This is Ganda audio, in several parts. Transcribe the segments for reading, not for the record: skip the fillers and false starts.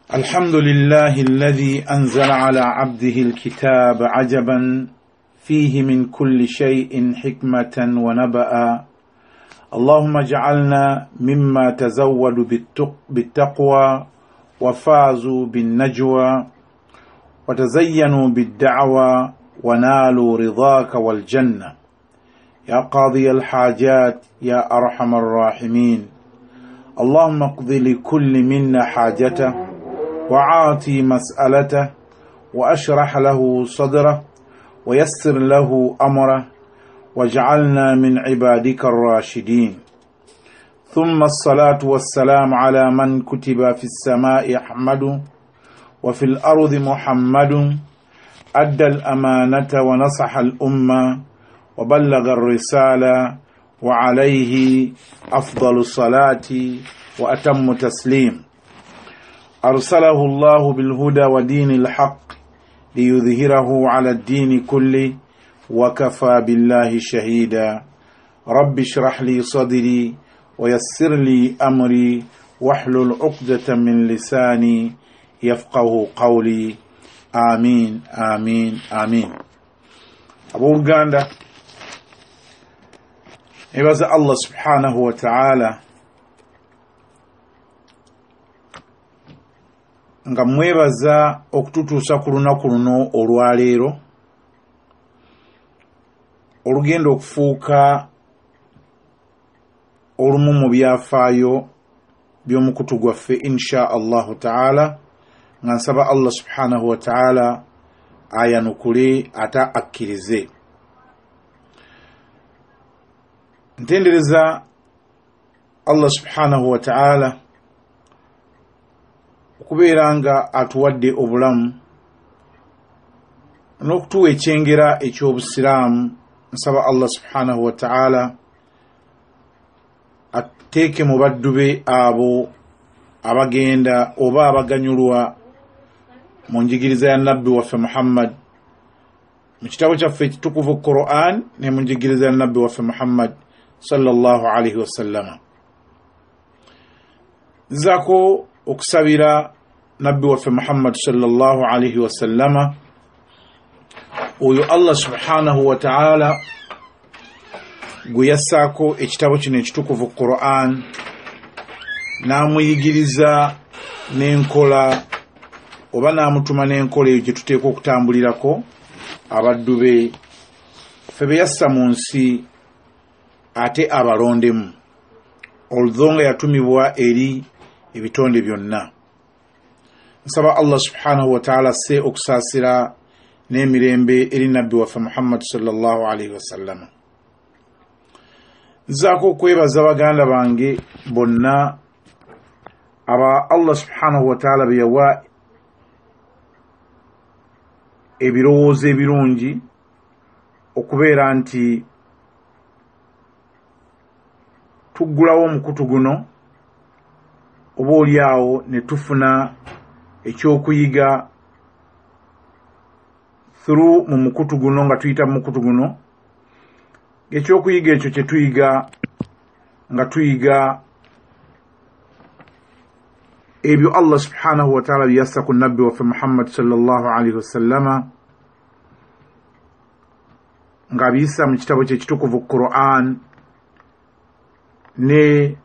الحمد لله الذي أنزل على عبده الكتاب عجبا فيه من كل شيء حكمة ونبأ. اللهم اجعلنا مما تزودوا بالتقوى وفازوا بالنجوى وتزينوا بالدعوى ونالوا رضاك والجنة يا قاضي الحاجات يا أرحم الراحمين. اللهم اقض لكل منا حاجته وعاطي مسألته وأشرح له صدره ويسر له أمره واجعلنا من عبادك الراشدين. ثم الصلاة والسلام على من كتب في السماء أحمد وفي الأرض محمد أدى الأمانة ونصح الأمة وبلغ الرسالة وعليه أفضل الصلاة وأتم تسليم. أرسله الله بالهدى ودين الحق ليظهره على الدين كله وكفى بالله شهيدا. رب اشرح لي صدري ويسر لي أمري واحلل عقدة من لساني يفقه قولي. آمين آمين آمين. أبو الغاندا إبازة الله سبحانه وتعالى nga mwebaza okututuusa ku lunaku luno olwaleero olugenda okufuuka olumu mu byafaayo by'omukutu gwaffe insha allahu taala, nga nsaba Allah subhanahu wa taala ayanukule ata akkirize. Ntendereza Allah subhanahu wa taala okubeera nga atuwadde obulamu n'okutuwa ekyengera eky'obusiraamu. Nsaba Allah subhanahu wa ta'ala ateeke mu baddu be abo abagenda oba abaganyulwa mu njigiriza ya nabbi waffe Muhammad mu kitabo kyaffe ekitukuvu Qur'an ne mu njigiriza ya nabbi waffe Muhammad sallallahu alaihi wasallama. Nzaako okusabira nabbi waffe Muhammad sallallahu alaihi wasallama oyo Allah subhanahu wa ta'ala gwe yassaako ekitabo kino ekitukuvu Qur'an n'amuyigiriza n'enkola oba n'amutuma n'enkola eyo gye tuteekwa okutambulirako abaddu be ffe be yassa mu nsi ate abalondemu, olwo nga yatumibwa eri ebitonde byonna. Nsaba Allah subhanahu wa ta'ala se okusaasira n'emirembe eri nabbi waffe Muhammad sallallahu alaihi wasallam. Nzaako okwebaza baganda bange bonna aba Allah subhanahu wa ta'ala be yawa ebirowoozo ebirungi okubeera nti tuggulawo omukutu guno oba oliawo ne tufuna ekyokuyiga through mu mukutu guno, nga tuyita mu mukutu guno. Ekyokuyiga ekyo kye tuyiga nga tuyiga ebyo Allah subhanahu wa ta'ala byassa ku nabbi waffe Muhammad sallallahu alaihi wasallama nga biyisa mu kitabo kye ekitukuvu Qur'an ne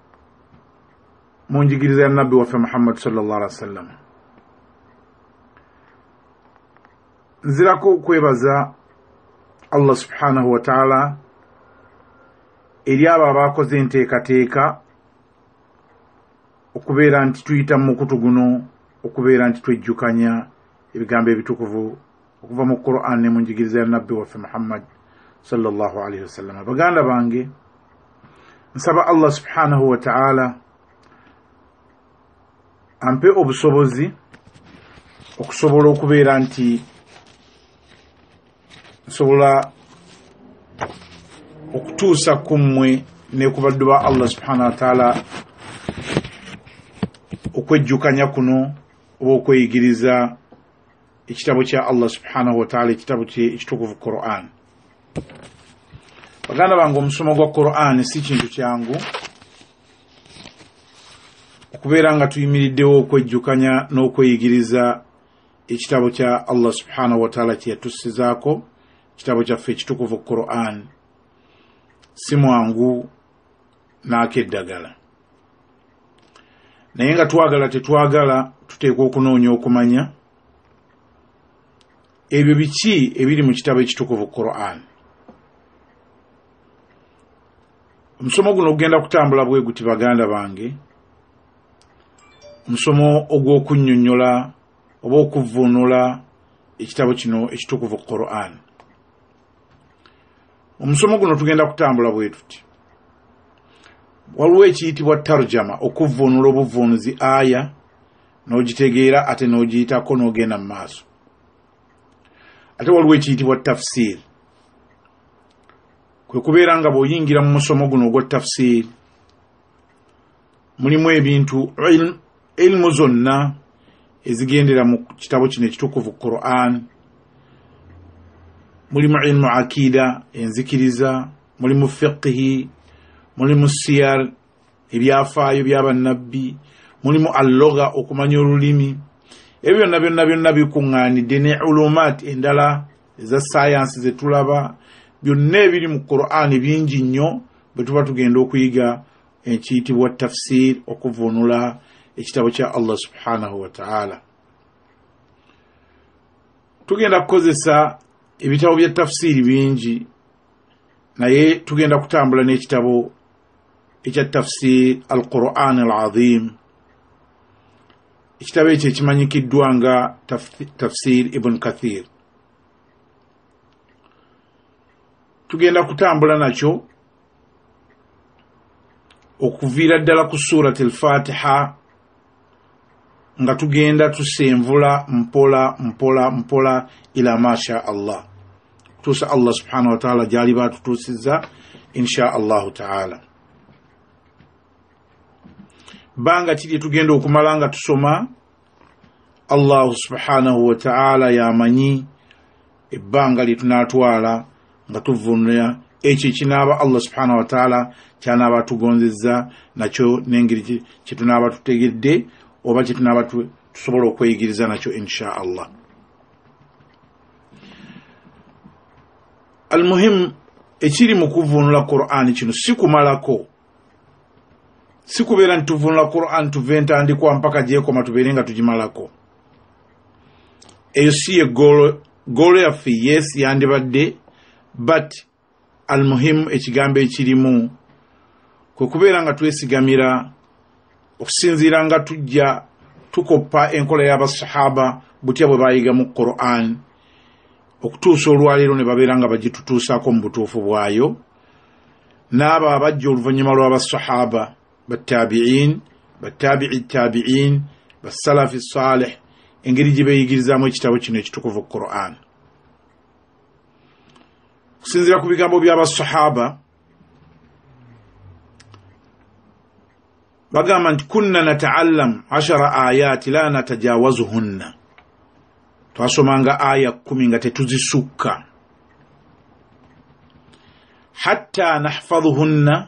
mu njigiriza ya nabbi waffe Muhammad sallallahu alaihi wasallam. Nzirako okwebaza Allah subhanahu wa ta'ala eri abo abakoze enteekateeka okubeera nti tuyita mu mukutu guno, okubeera nti twejjukanya ebigambo ebitukuvu okuva mu Qur'an ne mu njigiriza ya nabbi waffe Muhammad sallallahu alaihi wasallam. Baganda bange, nsaba Allah subhanahu wa ta'ala ampe obusobozi okusobola okubeera nti nsobola okutuusa kummwe ne ku baddu ba Allah subhanahu wa ta'ala okwejjukanya kuno oba okweyigiriza ekitabo kya Allah subhanahu wa ta'ala, ekitabo kye ekitukuvu Qur'an. Baganda bange, omusomo gwa Qur'an si kintu kyangu okubeera nga tuyimiriddewo okwejjukanya n'okweyigiriza ekitabo kya Allah subhanahu wa ta'ala kye yatussizaako, ekitabo kyaffe ekitukuvu Qur'an. Si mwangu n'akeddagala, naye nga twagala tetwagala tuteekwa okunoonya okumanya ebyo biki ebiri mu kitabo ekitukuvu Qur'an. Omusomo guno ogenda kutambula bwe guti baganda bange, omusomo ogw'okunnyonnyola oba okuvvuunula ekitabo kino ekitukuvu Qur'an. Omusomo guno tugenda kutambula bwe tuti. Waliwo ekiyitibwa tarjama, okuvvuunula obuvvuunuzi aya n'ogitegeera ate n'ogiyitako n'ogenda mu maaso. Ate waliwo ekiyitibwa tafsir, kwe kubeera nga bw'oyingira mu musomo guno ogwa tafsir mulimu ebintu ilmu zonna ezigendera mu kitabo kino ekitukuvu Qur'an. Mulimu ilmu akida, enzikiriza, mulimu fiqhi, mulimu siyar, ebyafaayo by'abannabbi, mulimu alloga, okumanya olulimi. Ebyo byonna bikuŋŋaanidde ne ulumat endala eza sayansi ze tulaba, byonna ebiri mu Qur'an bingi nnyo bwe tuba tugenda okuyiga ekiyitibwa tafsir, okuvvuunula ekitabo kya Allah subhanahu wa ta'ala. Tugenda kukozesa ebitabo bya tafsiri bingi, naye tugenda kutambula n'ekitabo ekya tafsir al-Qur'an al-Azim. Ekitabo ekyo ekimanyikiddwa nga tafsir Ibn Kathir. Tugenda kutambula nakyo okuviira ddala ku surati al-Fatiha nga tugenda tusenvula mpola ila masha Allah, tusa Allah subhanahu wa ta'ala gyali batutuusizza insha Allahu ta'ala. Banga kiri tugenda okumala nga tusoma, Allah subhanahu wa ta'ala yamanyi ebbanga lye tunaatwala nga tuvvuunula ekyo ekinaaba Allah subhanahu wa ta'ala kyanaaba tugonzezza nakyo n'engeri kye tunaaba tutegedde oba kye tunaaba tusobola okweyigiriza nakyo insha Allah. Almuhim, ekiri mu kuvvuunula Qur'an kino si kumalako, si kubeera nti tuvvuunula Qur'an tuve ntandikwa mpaka gyekoma tubeere nga tugimalako. Eyo si ye goolo yaffe, yes yandibadde, but almuhim ekigambo ekirimu kwe kubeera nga twesigamira okusinziira nga tujja tukoppa enkola y'abasahaba butya bwe bayiga mu Qur'an okutuusa olwaleero ne babeera nga bagitutuusaako mu butuufu bwayo, n'abo abajja oluvannyuma lw'abasahaba battabi'in, battabi'i tabi'in, bassalafi salih, engeri gye beeyigirizaamu ekitabo kino ekitukuvu Qur'an. Okusinziira ku bigambo by'abasahaba bagamba nti kunna nata'allam 10 ayati la natajawazuhunna, twasomanga aya 10 nga tetuzisukka, hatta nahfadhuhunna,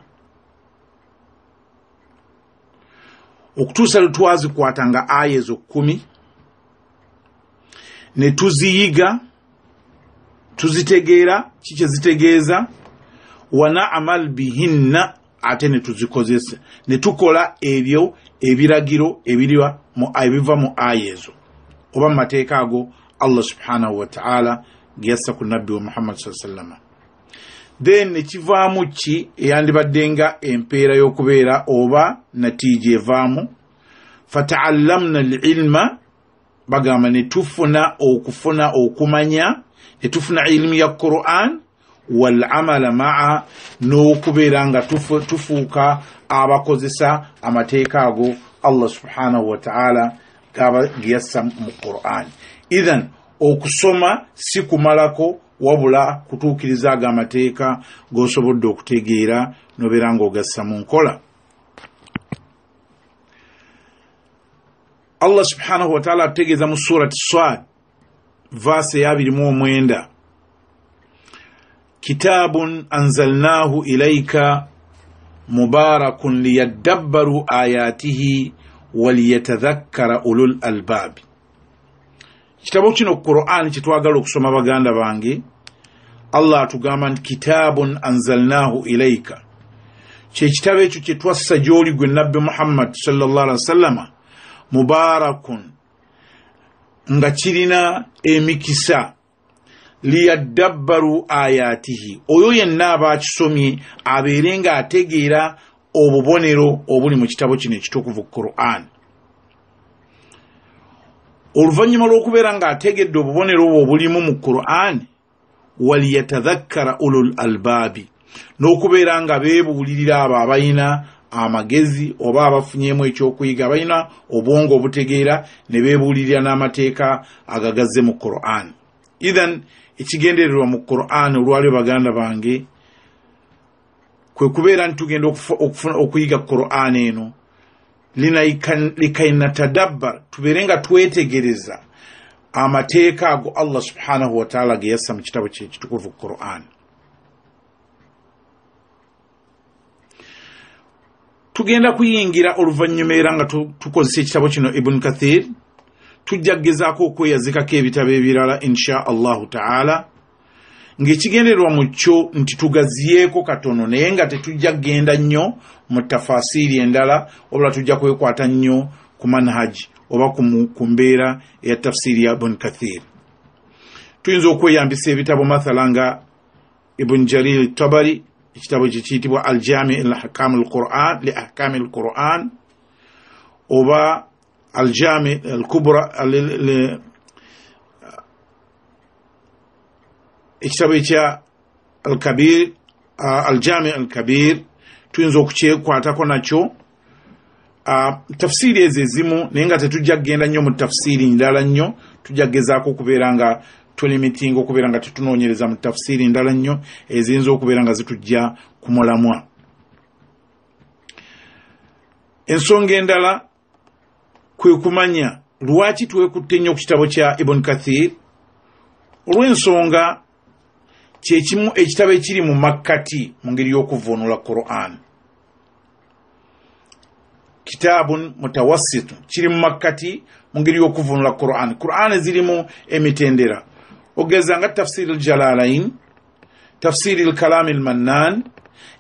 okutuusa lwe twazikwatanga aya ezo 10 ne tuziyiga, tuzitegeera kiki zitegeeza, wa na'mal bihinna, ate ne tuzikozesa, ne tukola ebyo ebiragiro ebiva mu aya ezo oba mu mateeka ago Allah subhanahu wa ta'ala ge yassa ku nabbi wa Muhammad sallallahu alaihi wasallam. Then ne kivaamu ki eyandibadde nga empeera y'okubeera oba natiija evaamu, fata'allamna al-ilma, bagamba ne tufuna okumanya, ne tufuna ilmu ya Qur'an, wal amala ma'a, n'okubeera nga tufuuka abakozesa amateeka ago Allah subhanahu wa ta'ala ge yassa mu Qur'an. Idhan okusoma si kumalako, wabula kutuukiriza ago amateeka g'osobodde okutegeera n'obeera ng'ogassa mu nkola. Allah subhanahu wa ta'ala ategeeza mu surati Swad verse ya 29, kitabun anzalnahu ilayka mubarakun liyadabbaru ayatihi waliyatadhakkara ulul albab. Kitabo kino Qur'an kitwagala okusoma baganda bange, Allah atugamba nti kitabun anzalnahu ilayka, kye kitabo ekyo kye twassa gy'oli gwe Nabbi Muhammad sallallahu alaihi wasallam, mubarakun, nga kirina emikisa, liyadabbaru ayatihi, oyo yenna abakisomye abeere nga ategeera obubonero obuli mu kitabo kino ekitukuvu Qur'an. Oluvannyuma lw'okubeera nga ategedde obubonero obwo obulimu mu Qur'an, waliyatadhakkara ulul albaabi, n'okubeera nga beebuulirira abo abalina amagezi oba abafunyeemu ekyokuyiga, abalina obwongo obutegeera ne beebuulirira n'amateeka agagazze mu Qur'an. Idhan ekigendererwa mu Qur'an olwalyo baganda bange kwe kubeera nti tugenda okuyiga Qur'an eno likainatadabbar, tubeere nga twetegereza amateeka ago Allah subhanahu wa ta'ala ge yassa mu kitabo kye ekitukuvu Qur'an. Tugenda kuyingira oluvannyuma era nga tukozesa ekitabo kino Ibn Kathir, tujja kugezaako okweyazikako ebitabo ebirala insha Allahu ta'ala, ng'ekigendererwa mu kyo nti tugaziyeeko katono naye nga tetujja kgenda nnyo mu tafasiri endala, wabula tujja kwekwata nnyo ku manhaji oba ku mbeera eya tafsiri ya Ibn Kathir. Tuyinza okweyambisa ebitabo mathala nga Ibn Jarir Tabari, ekitabo kye kiyitibwa Al-Jami' li Ahkam al-Qur'an, oba Al-Jami' al-Kubra, ekitabo ekya Al-Kabir, Al-Jami' al-Kabir, tuyinza okukyekwatako nakyo. Tafsiri ezo ezimu naye nga tetujja kgenda nnyo mu tafsiri ndala nnyo, tujja kugezaako okubeera nga tulimitinga okubeera nga tetunoonyereza mu tafsiri ndala nnyo eziyinza okubeera nga zitujja ku mulamwa. Ensonga endala kwe kumanya lwaki twekutte nnyo ku kitabo kya Ibn Kathir, olw'ensonga kyekimu ekitabo ekiri mu makkati mu ngeri y'okuvvuunula Qur'an. Kitabun mutawassit, kiri mu makkati mu ngeri y'okuvvuunula Qur'an. Qur'an zirimu emitendera, ogeza nga tafsiri al-Jalalain, tafsiri al-Kalam al-Mannan,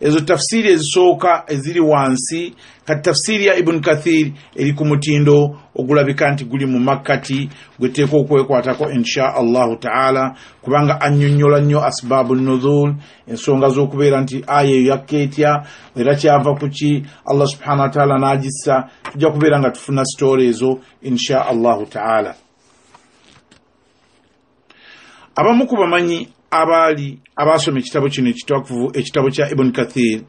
ezo tafsiri ezisooka eziri wansi, kati tafsiri ya Ibn Kathir eri ku mutindo ogulabika nti guli mu makkati, gweteeka okwekwatako insha Allahu ta'ala, kubanga annyonnyola nnyo asbabu nuzul, ensonga z'okubeera nti aya eyo yakka etya era kyava ku ki, Allah subhanahu wa ta'ala n'agissa. Tujja kubeera nga tufuna story ezo insha Allahu ta'ala. Abamu ku bamanyi abaali abasoma ekitabo kino ekitukuvu ekitabo kya Ibn Kathir,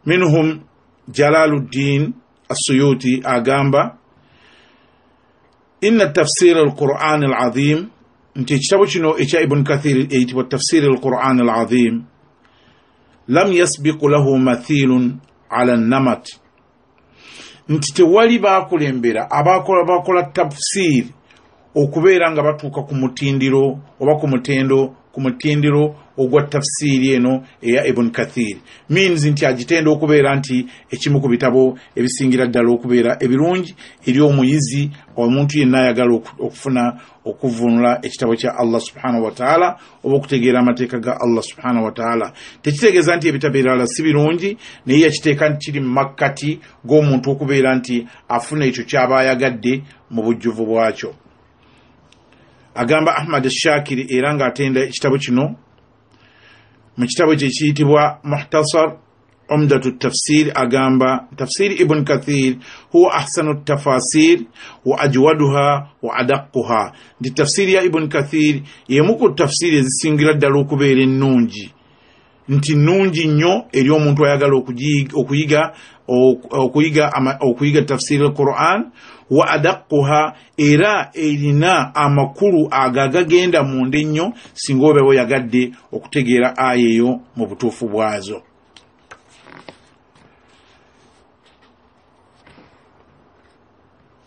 minhum Jalaluddin As-Suyuti agamba inna tafsir al-Qur'an al-azim, nti ekitabo kino ekya Ibn Kathir eyitibwa tafsir al-Qur'an al-azim, lam yasbiqu lahu mathilun ala an-namat, nti tewali baakulembera abakola tafsir okubeera nga batuuka ku mutindiro oba ku mutindiro ogwa tafsiri eno eya Ibn Kathir. Means nti agitenda okubeera nti ekimu ku bitabo ebisingira ddala okubeera ebirungi eri omuyizi omuntu yenna ayagala okufuna okuvvuunula ekitabo kya Allah subhanahu wa ta'ala oba okutegeera amateeka ga Allah subhanahu wa ta'ala. Tekitegeeza nti ebitabo ebirala si birungi, naye yakiteeka nti kiri mu makkati g'omuntu okubeera nti afuna ekyo ky'aba ayagadde mu bujjuvu bwakyo. Agamba Ahmad Shakiri era nga atenda ekitabo kino mu kitabo kye kiyitibwa Muhtasar Umdatu Tafsir, agamba tafsiri Ibn Kathir huwa ahsanu tafasir wa ajwaduha wa adaqquha, ndi tafsiri ya Ibn Kathir yemu ku tafsiri ezisingira ddala okubeera ennungi, nti nnungi nnyo eri omuntu ayagala okuyiga tafsiri al-Qur'an, wa adaqquha era erina amakulu agagagenda munda ennyo singa oba oyagadde okutegeera aya eyo mu butuufu bwazo.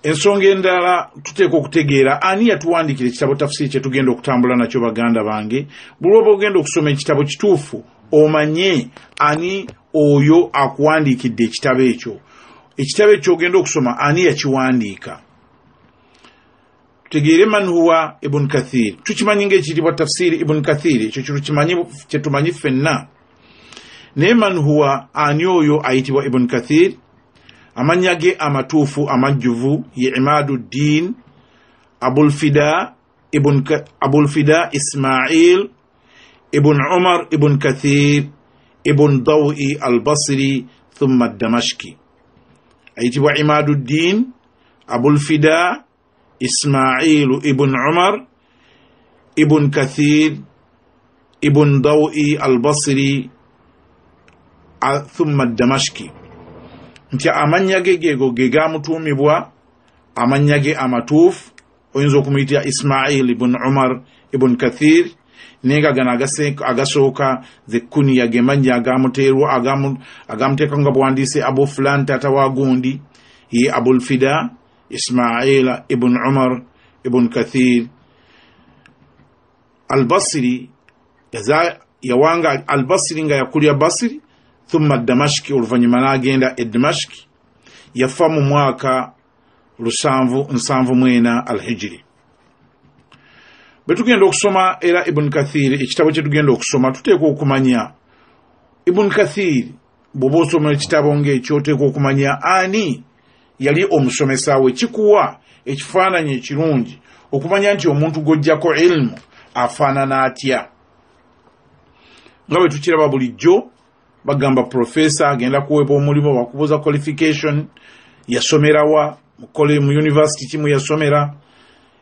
Ensonga endala tuteeka okutegeera ani yatuwandiikira ekitabo tafsiri kye tugenda okutambula nakyo baganda bange. Buli oba ogenda okusoma ekitabo kituufu omanye ani oyo akuwandiikidde ekitabo ekyo. ekitabo ekyogenda okusoma ani yakiwandiika tutegeere man huwa Ibn Kathir tukimanyi ng'ekiyitibwa tafsiri Ibn Kathir ekyo kyetumanyi ffenna naye man huwa ani oyo ayitibwa Ibn Kathir amannya ge amatuufu amajjuvu ye Imaduddin Abulfida Ismail Ibn Umar Ibn Kathir Ibn Dawi al-Basri thumma Damashki ayitibwa Imaduddin Abulfida Ismail Ibn Umar Ibn Kathir Ibn Dawi al-Basri thumma Damashki nti amannya ge geego ge gamutuumibwa amannya ge amatuufu oyinza okumuyitira Ismail Ibn Umar Ibn Kathir nenga gana agasooka ze kuniya ge mannya agamuteerwa agamuteeka nga bwandiise Abu Fulan taata wa gundi ye Abulfida Ismail Ibn Umar Ibn Kathir al-Basri yawanga al-Basri nga yakulya Basri thumma Damashki oluvanyuma n'agenda e Damashki yafa mu mwaka 774 al-Hijri. Betugenda okusoma era Ibn Kathir ekitabo kye tugenda okusoma tuteekwa okumanya Ibn Kathir bw'oba osoma ekitabo ng'ekyo oteekwa okumanya ani yali omusomesa we kikuwa ekifaananyi ekirungi okumanya nti omuntu gojjako ilmu afaanana atya nga bwe tukiraba bulijjo bagamba professor agenda kuweebwa omulimu bakubuuza qualification yasomerawa mu university kimu yasomera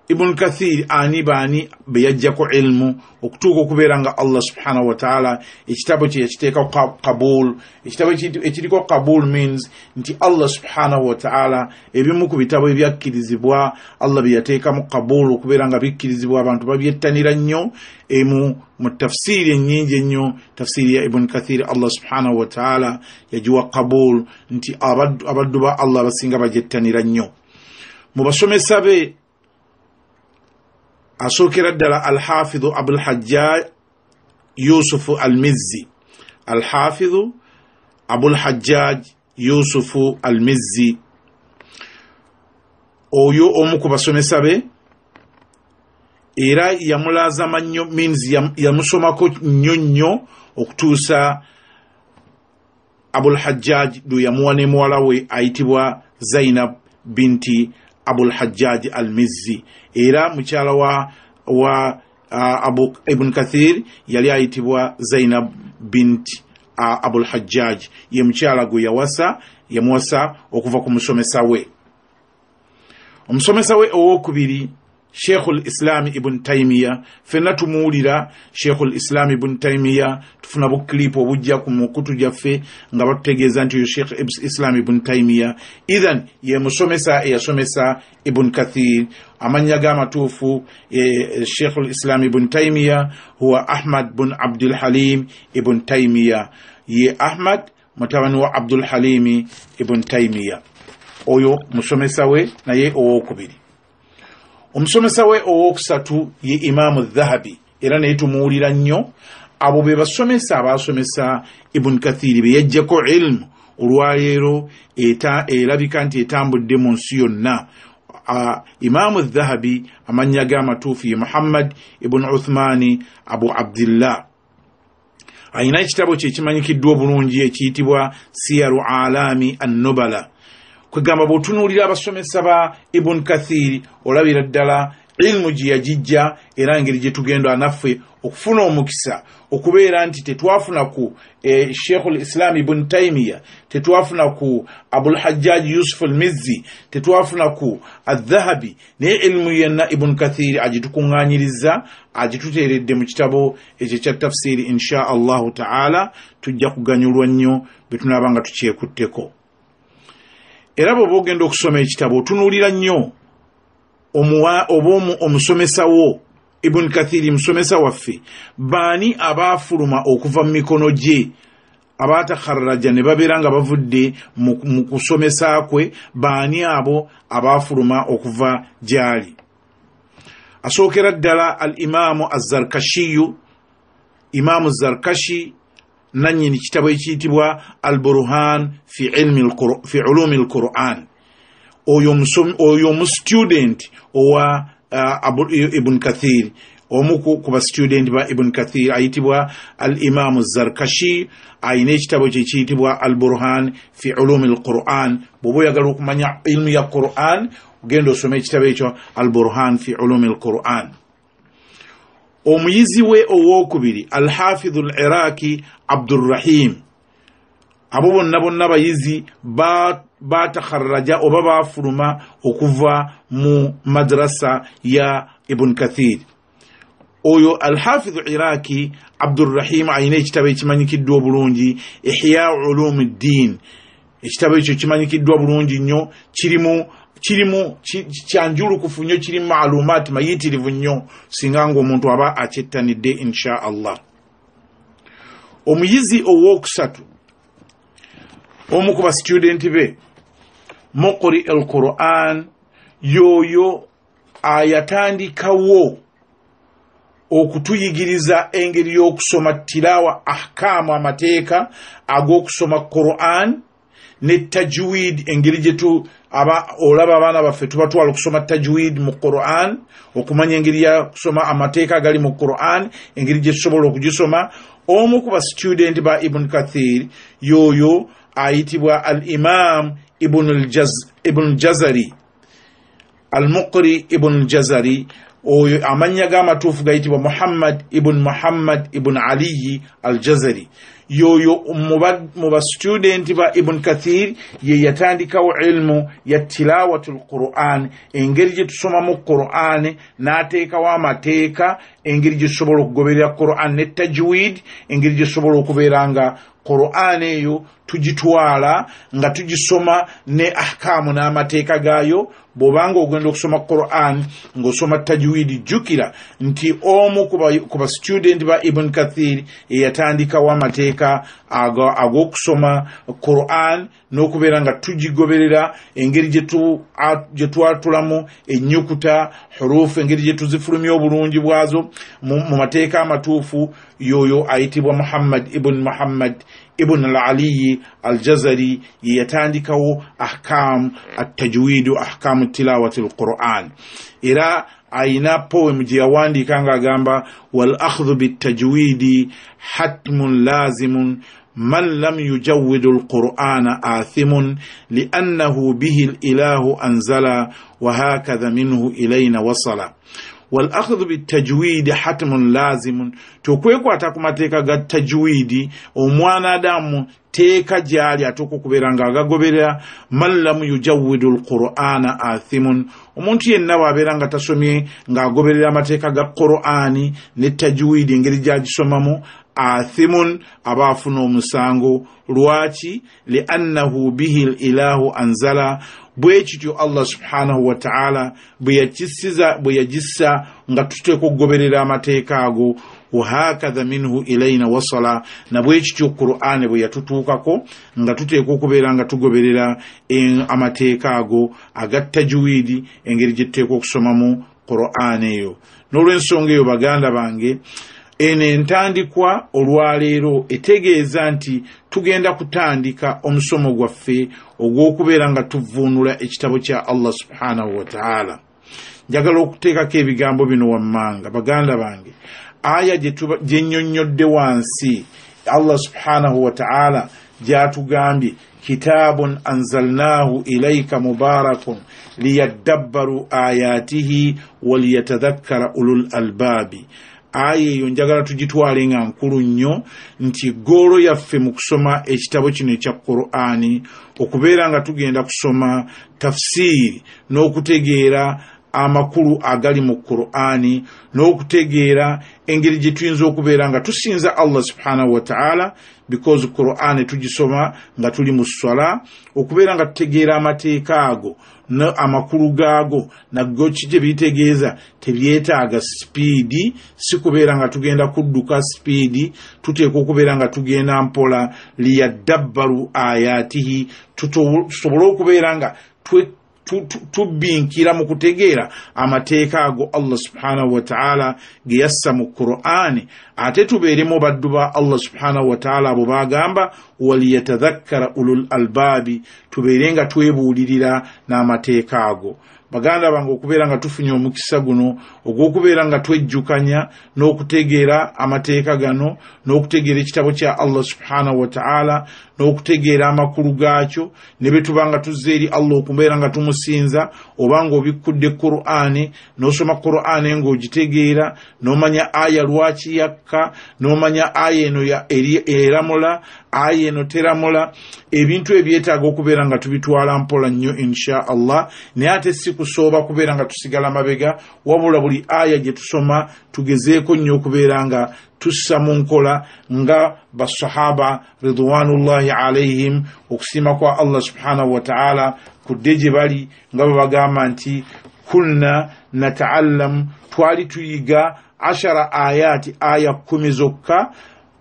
Ibn Kathir ani baani be yajjako ilmu okutuuka okubeera nga Allah subhanahu wa ta'ala ekitabo kye yakiteeka qabul ekitabo ekiriko qabul means nti Allah subhanahu wa ta'ala ebimu ku bitabo ebyakkirizibwa Allah bye yateekamu qabul okubeera nga bikkirizibwa abantu babyettanira nnyo emu mu tafsiri ennyingi ennyo tafsiri ya Ibn Kathir Allah subhanahu wa ta'ala yagiwa qabul nti abaddu ba Allah basinga bagyettanira nnyo mu basomesa be أسوكر الدل الحافظ أبو الحجاج يوسف المزي الحافظ أبو الحجاج يوسف المزي oyo omu ku basomesa be era yamulazama nnyo means yamusomako nnyo nnyo okutuusa Abul Hajjaj lwe yamuwa ne muwala we ayitibwa Zainab binti Abul Hajjaj al-Mizzi era mukyala wa Abu Ibn Kathir yali ayitibwa Zainab binti Abul Hajjaj ye mukyala gwe yamuwasa okuva ku musomesa we omusomesa we owokubiri Sheikhul Islam Ibn Taymiyyah fenna tumuwulira Sheikhul Islam Ibn Taymiyyah tufuna bukliip obujja ku mukutu gyaffe nga batutegeeza nti Sheikh Islam Ibn Taymiyyah idhan ye musomesa eyasomesa Ibn Kathir amanya g'amatuufu Sheikhul Islam Ibn Taymiyyah huwa Ahmad bin Abdul Halim Ibn Taymiyyah ye Ahmad mutabani wa Abdul Halim Ibn Taymiyyah oyo musomesa we naye owokubiri omusomesa we owokusatu ye Imam Dhahabi era naye tumuwulira nnyo abo be basomesa abasomesa Ibn Kathir be yajjako ilmu olwaleero erabika nti etambudde mu nsi yonna Imam Dhahabi amannya g'amatuufu ye Muhammad Ibn Uthmani Abu Abdillah ayina ekitabo kye kimanyikiddwa obulungi ekiyitibwa Siyaru Alami An-Nubala kwegamba bw'otunuulira abasomesa ba Ibn Kathir olabira ddala ilmu gye yagijja era engeri gye tugenda naffe okufuna omukisa okubeera nti tetwafuna ku Sheikhul Islam Ibn Taymiyyah tetwafuna ku Abul Hajjaj Yusuf al-Mizzi tetwafuna ku Al-Dhahabi naye ilmu yenna Ibn Kathir agitukuŋŋaanyiriza agituteeredde mu kitabo ekyo kya tafsiri insha Allahu ta'ala tujja kuganyulwa nnyo bwe tunaaba nga tukyekutteko era bw'oba ogenda okusoma ekitabo otunuulira nnyo omusomesa wo Ibn Kathir musomesa waffe baani abaafuluma okuva mu mikono gye abaatakharraja ne babeera nga bavudde mu kusomesa kwe baani abo abaafuluma okuva gy'ali asookera ddala al-Imaamu Az-Zarkashiyu Imaamu Zarkashi nanyini kitabo ekiyitibwa Al-Burhan fi ulumi al-Qur'an. Oyo mu student owa Ibn Kathir, omuku kuba student ba Ibn Kathir ayitibwa al-Imam az-Zarkashi, ayina ekitabo kiyitibwa Al-Burhan fi ulumi al-Qur'an. Bw'oba oyagala okumanya ilmu ya Qur'an ugenda osoma ekitabo ekyo Al-Burhan fi ulumi al-Qur'an. Omuyizi we owokubiri Al-Hafidh al-Iraqi Abdurrahim. Abo bonna bayizi batakharraja oba bafuluma okuva mu madrasa ya Ibn Kathir. Oyo Al-Hafidh al-Iraqi Abdurrahim ayina ekitabo ekimanyikiddwa obulungi Ihya Ulumuddin. Ekitabo ekyo kimanyikiddwa bulungi nnyo, kirimu kyanjulukufu nnyo, kirimu maalumaati mayitirivu nnyo singa ng'omuntu aba akyettanidde insha Allah. Omuyizi owookusatu omu ku bastudenti be Muqri al-Qur'an, yoyo ayatandikawo okutuyigiriza engeri y'okusoma tilawa, ahkaamu, amateeka ag'okusoma Qur'an ne tajwid, engeri gyetu olaba abaana baffe tubatwala okusoma tajwid mu Qur'an, okumanya engeri ya kusoma amateeka agali mu Qur'an, engeri gye tusobola okugisoma. Omu ku bastudenti ba Ibn Kathir yoyo ayitibwa al-Imam Ibn al-Jazari, al-Muqri Ibn al-Jazari. Oyo amanya g'amatuufu gayitibwa Muhammad ibn Ali al-Jazari. Yoyo mu bastudenti ba Ibn Kathir ye yatandikawo ilmu ya tilawatul Qur'an, engeri gye tusoma mu Qur'an, n'ateekawo amateeka, engeri gye tusobola okugoberera Qur'an, ne tajwid, engeri gye tusobola okubeera nga Qur'an eyo tugitwala nga tugisoma ne ahkaamu n'amateeka gaayo. Bw'obanga ogenda okusoma Qur'an ng'osoma tajwidi, jjukira nti omu ku bastudenti ba Ibn Kathir eyatandikawo amateeka ag'okusoma Qur'an n'okubeera nga tugigoberera, engeri gye twatulamu ennyukuta, hurufu, engeri gye tuzifulumya obulungi bwazo mu mateeka amatuufu. Yoyo ayitibwa Muhammad ibn al-Ali al-Jazari, ye yatandikawo ahkam at-tajwid, ahkam tilawati al-Qur'an. Era ayina poem gye yawandiika ng'agamba wal akhdhu bit-tajwidi hatmun lazimun man lam yujawwidu al-Qur'ana athimun li'annahu bihi al-ilahu anzala wa hakadha minhu ilayna wasala. والأخذ بالتجويد حتم لازم. Tukwekwata ku mateeka ga tajwidi, omwana adamu teeka gyali atuuka okubeera ng'agagoberera. Man lam yujawwidu al-Qur'ana athimun. Omuntu yenna bw'abeera nga tasomye ng'agoberera amateeka ga Qur'ani ne tajwidi, engeri gy'agisomamu, athimun, aba afuna omusango. Lwaki? Li'annahu bihi al-ilahu anzala. Bwekityo Allah subhanahu wa ta'ala bwe yagissa nga tuteeka okugoberera amateeka ago. Wa hakadha minhu ilayna wasala. Na bwekityo Qur'an bwe yatutuukako nga tuteeka okubeera nga tugoberera amateeka ago aga tajwidi, engeri gye tuteeka okusomamu Qur'an eyo. N'olw'ensonga eyo baganda bange, eno entandikwa olwaleero etegeeza nti tugenda kutandika omusomo gwaffe ogw'okubeera nga tuvvuunula ekitabo kya Allah subhanahu wa ta'ala. Njagala okuteekako ebigambo bino wammanga baganda bange. Aya gye nnyonnyodde wansi, Allah subhanahu wa ta'ala gy'atugambye kitabun anzalnahu ilayka mubarakun liyaddabbaru ayatihi waliyatadhakkara ulul albabi. Aya eyo njagala tugitwale nga nkulu nnyo, nti goolo yaffe mu kusoma ekitabo kino ekya Qur'ani okubeera nga tugenda kusoma tafsiri n'okutegeera amakulu agali mu Qur'ani, n'okutegeera engeri gye tuyinza okubeera nga tusinza Allah subhanahu wa ta'ala, because Qur'ani tugisoma nga tuli mu swala, okubeera nga tutegeera amateeka ago amakulu gaago nago kije bitegeeza tebyetaaga speedi, si kubeera nga tugenda kudduka speedi, tuteeka okubeera nga tugenda mpola. Liyaddabbaru ayatihi, tusobole okubeera nga tubinkira mu kutegeera amateeka ago Allah subhanahu wa ta'ala ge yassa mu Qur'ani ate tubeeremu baddu ba Allah subhanahu wa ta'ala abo bagamba waliyatadhakkara ulul albabi tubeerenga twebuulirira n'amateeka ago baganda bange okubeera nga tufunye omukisa guno ogw'okubeera nga twejjukanya n'okutegeera amateeka gano n'okutegeera ekitabo kya Allah subhanahu wa ta'ala n'okutegeera amakulu gaakyo ne bwe tuba nga tuzze eri Allah okubeera nga tumusinza oba ng'obikkudde Qur'ani n'osoma Qur'ani ng'ogitegeera n'omanya aya lwaki yakka n'omanya aya eno eramula aya eno teramula ebintu ebyetaaga okubeera nga tubitwala mpola nnyo insha Allah naye ate si kusooba kubeera nga tusigala mabega wabula buli aya gye tusoma tugezeeko nnyo okubeera nga tussa mu nkola nga basahaba ridwanullahi alayhim okusiima kwa Allah subhanahu wa ta'ala kudde gye bali nga bwe bagamba nti kunna nata'allam twali tuyiga 10 ayati aya 10 zokka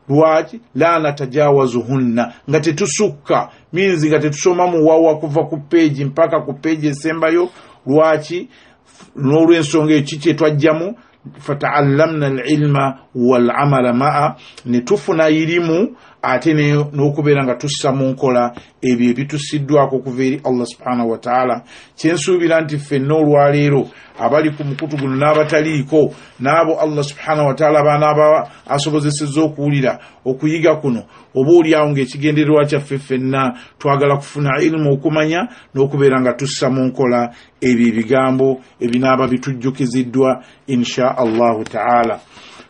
lwaki la natajawazuhunna nga tetusukka minzi nga tetusoma muwawa kuva ku page mpaka ku page esembayo lwaki n'olw'ensonga ekiki twajjamu fata'allamna al-ilma wal-amala ma'a netufuna ilimu ate n'okubeera nga tussa mu nkola ebyo ebitusiddwako kuva eri Allah subhanahu wa ta'ala kyensuubira nti ffenna olwaleero abali ku mukutu guno n'abataliiko n'abo Allah subhanahu wa ta'ala baanaaba asobozesezza okuwulira okuyiga kuno oba oliawo ng'ekigendererwa kyaffe ffenna twagala kufuna ilimu okumanya n'okubeera nga tussa mu nkola ebyo ebigambo ebinaaba bitujjukiziddwa insha Allahu ta'ala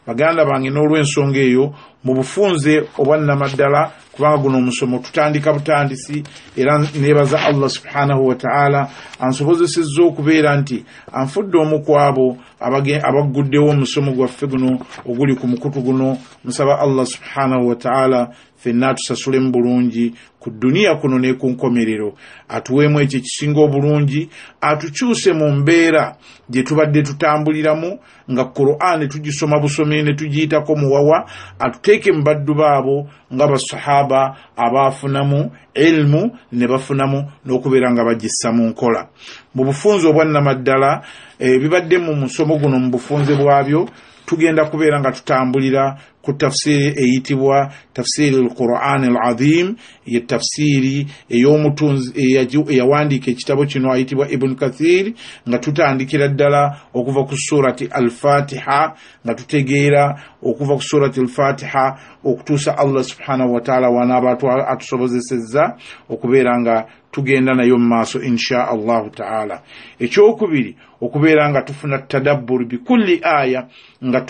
baganda bange n'olw'ensonga eyo mu bufunze obwannamaddala kubanga guno omusomo tutandika butandisi era neebaza Allah subhanahu wa ta'ala ansobozesezza okubeera nti anfudde omu ku abo abagguddewo omusomo gwaffe guno oguli ku mukutu guno musaba Allah subhanahu wa ta'ala ffenna tusasule mu bulungi ku duniya kuno ne ku nkomerero atuweemu ekyo ekisinga obulungi atukyuse mu mbeera gye tubadde tutambuliramu nga Qur'ani tugisoma busomere ne tugiyitako muwawa atuteeke mu baddu baabo nga basahaba abaafunamu ilmu ne bafunamu n'okubeera nga bagissa mu nkola mu bufunze obwannamaddala bibadde mu musomo guno mu bufunze bwabyo tugenda kubeera nga tutambulira ku tafsiri eyitibwa tafsiri al-Qur'an al-Azim ye tafsiri ey'omutunzi eyawandiika ekitabo kino ayitibwa Ibn Kathir nga tutandikira ddala okuva ku surati al-Fatiha nga tutegeera okuva ku surati al-Fatiha okutuusa Allah subhanahu wa ta'ala wanaaba atusobozesezza okubeera nga tugenda nayo mu maaso insha Allahu ta'ala ekyokubiri okubeera nga tufuna tadabbur bikulli aya nga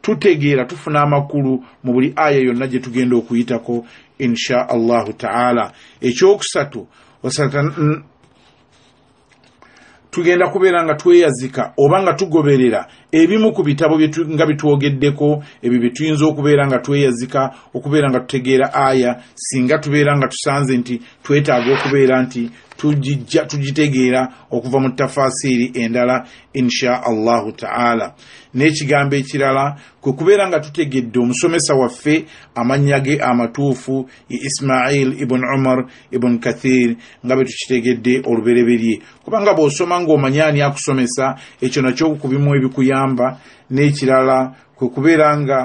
tutegeera tufuna amakulu mu buli aya yonna gye tugenda okuyitako insha Allahu ta'ala ekyokusatu tugenda kubeera nga tweyazika oba nga tugoberera ebimu ku bitabo nga bitwogeddeko ebyo bye tuyinza okubeera nga tweyazika okubeera nga tutegeera aya singa tubeera nga tusanze nti twetaaga okubeera nti tugitegeera okuva mu tafasiri endala insha Allahu ta'ala n'ekigambo ekirala kwe kubeera nga tutegedde omusomesa waffe amannya ge amatuufu Ismail ibn Umar ibn Kathir nga bwe tukitegedde olubereberye kubanga bw'osoma ng'omanya ani akusomesa ekyo nakyo ku bimu ebikuyamba n'ekirala kwe kubeera nga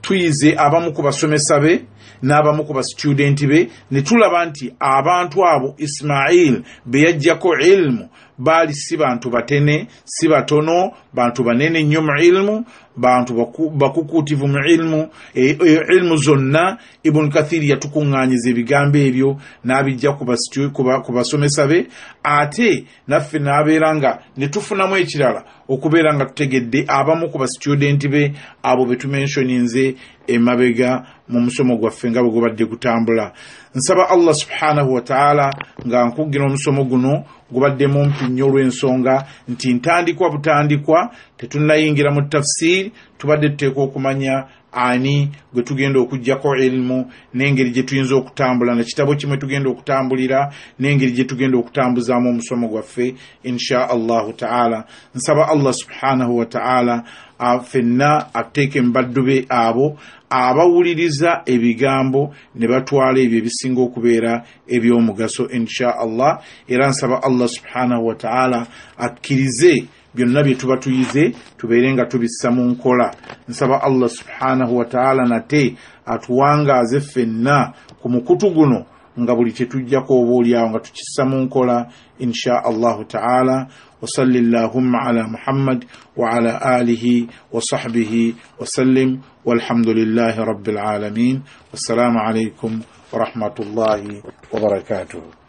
tuyize abamu ku basomesa be n'abamu ku basitudenti be ne tulaba nti abantu abo Ismail be yajjako ilmu baali si bantu batene si batono bantu banene nnyo mu ilmu bantu bakukuutivu mu ilmu ilmu zonna Ibn Kathir yatukuŋŋaanyiza ebigambo ebyo n'abijja ku basomesa be ate naffe n'abeera nga ne tufunamu ekirala okubeera nga tutegedde abamu ku basitudenti be abo be tumensioninze emabega mu musomo gwaffe nga bwe gubadde gutambula nsaba Allah subhanahu wa ta'ala nga nkugira omusomo guno gubadde mumpi nnyo olw'ensonga nti ntandikwa butandikwa tetunnayingira mu tafsiri tubadde tuteekwa okumanya ani gwe tugenda okujjako ilmu n'engeri gye tuyinza okutambula na kitabo kimwe tugenda okutambulira n'engeri gye tugenda okutambuzaamu omusomo gwaffe insha allahu taala. Nsaba Allah subhanahu wa taala ffenna ateeke mu baddu be abo abawuliriza ebigambo ne batwala ebyo ebisinga okubeera eby'omugaso insha Allah. Era nsaba Allah subhanahu wa taala akkirize byonna bye tuba tuyize tubeere nga tubissa mu nkola. Nsaba Allah subhanahu wa taala nate atuwangaaze ffenna ku mukutu guno nga buli kye tujjako obaolyawo nga tukissa mu nkola insha allahu taala. وصل اللهم على محمد وعلى آله وصحبه وسلم والحمد لله رب العالمين. والسلام عليكم ورحمة الله وبركاته.